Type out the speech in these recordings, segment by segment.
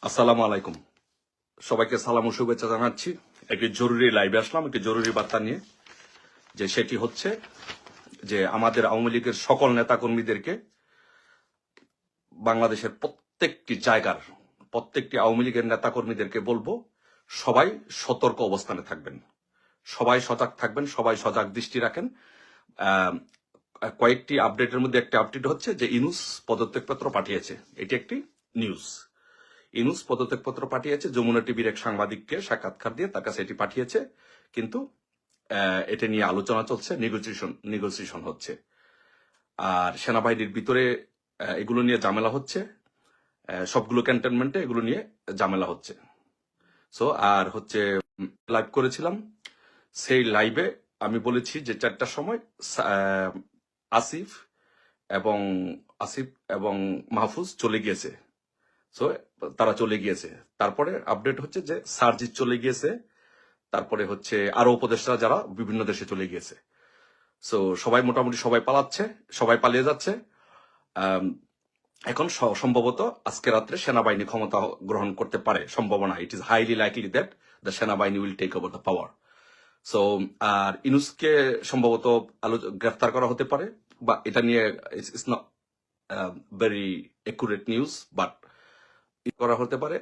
আসসালামু আলাইকুম। সবাইকে সালাম ও শুভেচ্ছা জানাচ্ছি। একটি জরুরি লাইভে আসলাম, একটি জরুরি বার্তা নিয়ে, যে সেটি হচ্ছে যে আমাদের আওয়ামী লীগের সকল নেতাকর্মীদেরকে বাংলাদেশের প্রত্যেকটি জায়গার প্রত্যেকটি আওয়ামী লীগের নেতাকর্মীদেরকে বলবো, সবাই সতর্ক অবস্থানে থাকবেন, সবাই সজাগ থাকবেন, সবাই সজাগ দৃষ্টি রাখেন। আহ, কয়েকটি আপডেটের মধ্যে একটা আপডেট হচ্ছে যে ইউনূস পদত্যাগপত্র পাঠিয়েছে। এটি একটি নিউজ। ইউনূস পদত্যাগপত্র পাঠিয়েছে, যমুনা টিভির এক সাংবাদিককে সাক্ষাৎকার দিয়ে তার কাছে এটি পাঠিয়েছে। কিন্তু এটা নিয়ে আলোচনা চলছে, নেগোসিয়েশন হচ্ছে। আর সেনাবাহিনীর ভিতরে এগুলো নিয়ে ঝামেলা হচ্ছে, সবগুলো ক্যান্টনমেন্টে এগুলো নিয়ে ঝামেলা হচ্ছে। সো আর হচ্ছে লাইভ করেছিলাম, সেই লাইভে আমি বলেছি যে 4টার সময় আসিফ এবং আসিফ এবং মাহফুজ চলে গিয়েছে। সো তারা চলে গিয়েছে। তারপরে আপডেট হচ্ছে যে সার্জিৎ চলে গিয়েছে। তারপরে হচ্ছে আরো উপদেষ্টা যারা বিভিন্ন দেশে চলে গিয়েছে। সো সবাই মোটামুটি সবাই পালাচ্ছে, সবাই পালিয়ে যাচ্ছে। এখন সম্ভবত আজকে রাত্রে সেনাবাহিনী ক্ষমতা গ্রহণ করতে পারে, সম্ভাবনা। It is highly likely that the সেনাবাহিনী will take over the power. So আর ইউনূসকে সম্ভবত গ্রেফতার করা হতে পারে, বা এটা নিয়ে it's not very accurate news, but করা হতে পারে।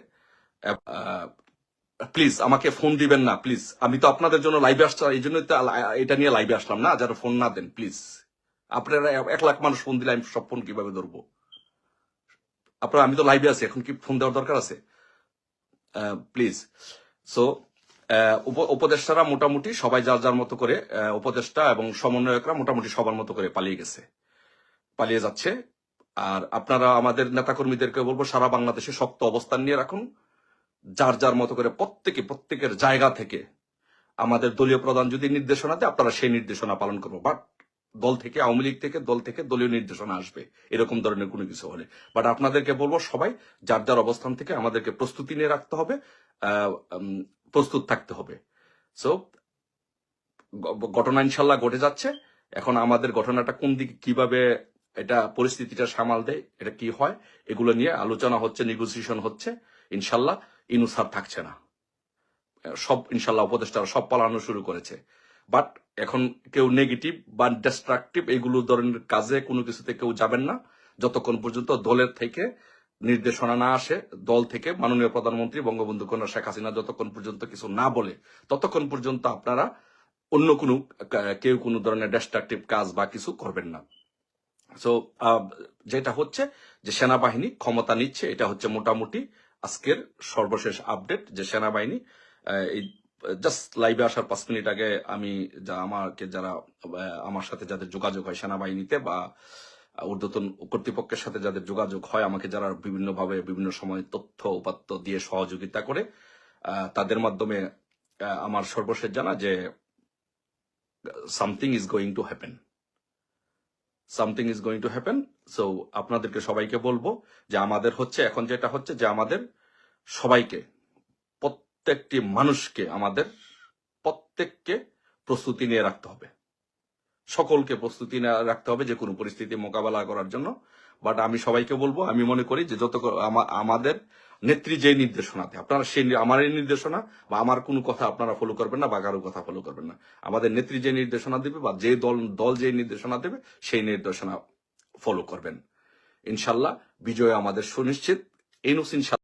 প্লিজ আমাকে ফোন দিবেন না, প্লিজ। আমি তো আপনাদের জন্য লাইভে আসছি, এই জন্যই তো এটা নিয়ে লাইভে আসলাম না, যারা ফোন না দেন প্লিজ। আপনারা 1 লাখ মানুষ ফোন দিলে আমি সব ফোন কিভাবে ধরবো? আপনারা, আমি তো লাইভে আছি, এখন কি ফোন দেওয়ার দরকার আছে? প্লিজ। সো উপদেষ্টারা মোটামুটি সবাই যার যার মতো করে, উপদেষ্টা এবং সমন্বয়করা মোটামুটি সবার মতো করে পালিয়ে গেছে, পালিয়ে যাচ্ছে। আর আপনারা আমাদের নেতাকর্মীদেরকে বলবো, সারা বাংলাদেশে শক্ত অবস্থান নিয়ে রাখুন, যার যার মতো করে প্রত্যেকের জায়গা থেকে। আমাদের দলীয় প্রধান যদি নির্দেশনা দেয়, আপনারা সেই নির্দেশনা পালন করবো। বাট দল থেকে, আওয়ামী লীগ থেকে, দল থেকে দলীয় নির্দেশনা আসবে এরকম ধরনের কোনো কিছু হলে। বাট আপনাদেরকে বলবো, সবাই যার যার অবস্থান থেকে আমাদেরকে প্রস্তুতি নিয়ে রাখতে হবে, প্রস্তুত থাকতে হবে। সো ঘটনা ইনশাল্লাহ ঘটে যাচ্ছে। এখন আমাদের ঘটনাটা কোন দিকে, কিভাবে এটা পরিস্থিতিটা সামাল দেয়, এটা কি হয়, এগুলো নিয়ে আলোচনা হচ্ছে, নেগোসিয়েশন হচ্ছে। ইনশাল্লাহ ইউনূস আর থাকছে না, সব ইনশাল্লাহ উপদেষ্টারা সব পালানো শুরু করেছে। বাট এখন কেউ নেগেটিভ বা ডিস্ট্রাকটিভ এগুলো ধরনের কাজে কোনো কিছুতে কেউ যাবেন না, যতক্ষণ পর্যন্ত দলের থেকে নির্দেশনা না আসে, দল থেকে মাননীয় প্রধানমন্ত্রী বঙ্গবন্ধু কন্যা শেখ হাসিনা যতক্ষণ পর্যন্ত কিছু না বলে, ততক্ষণ পর্যন্ত আপনারা অন্য কোনো কেউ কোনো ধরনের ডিস্ট্রাকটিভ কাজ বা কিছু করবেন না। সো যেটা হচ্ছে যে সেনাবাহিনী ক্ষমতা নিচ্ছে, এটা হচ্ছে মোটামুটি আজকের সর্বশেষ আপডেট, যে সেনাবাহিনী এই জাস্ট লাইভে আসার 5 মিনিট আগে আমি যারা আমার সাথে যাদের যোগাযোগ হয় সেনাবাহিনীতে বা ঊর্ধ্বতন কর্তৃপক্ষের সাথে যাদের যোগাযোগ হয়, আমাকে যারা বিভিন্নভাবে বিভিন্ন সময় তথ্য উপাত্ত দিয়ে সহযোগিতা করে, তাদের মাধ্যমে আমার সর্বশেষ জানা যে something is going to happen, something is going to happen. So আপনাদেরকে সবাইকে বলবো যে আমাদের হচ্ছে এখন যেটা হচ্ছে যে আমাদের সবাইকে, প্রত্যেকটি মানুষকে, আমাদের প্রত্যেককে প্রস্তুতি নিয়ে রাখতে হবে, সকলকে প্রস্তুতি নিয়ে রাখতে হবে যে কোনো পরিস্থিতি মোকাবেলা করার জন্য। বাট আমি সবাইকে বলবো, আমি মনে করি যে যত আমাদের নেত্রী যে নির্দেশনা দেয়, আপনারা সেই আমার এই নির্দেশনা বা আমার কোনো কথা আপনারা ফলো করবেন না, বা কারো কথা ফলো করবেন না। আমাদের নেত্রী যে নির্দেশনা দেবে বা যে দল যে নির্দেশনা দেবে, সেই নির্দেশনা ফলো করবেন। ইনশাল্লাহ বিজয় আমাদের সুনিশ্চিত। ইউনূস ইনশাল্লাহ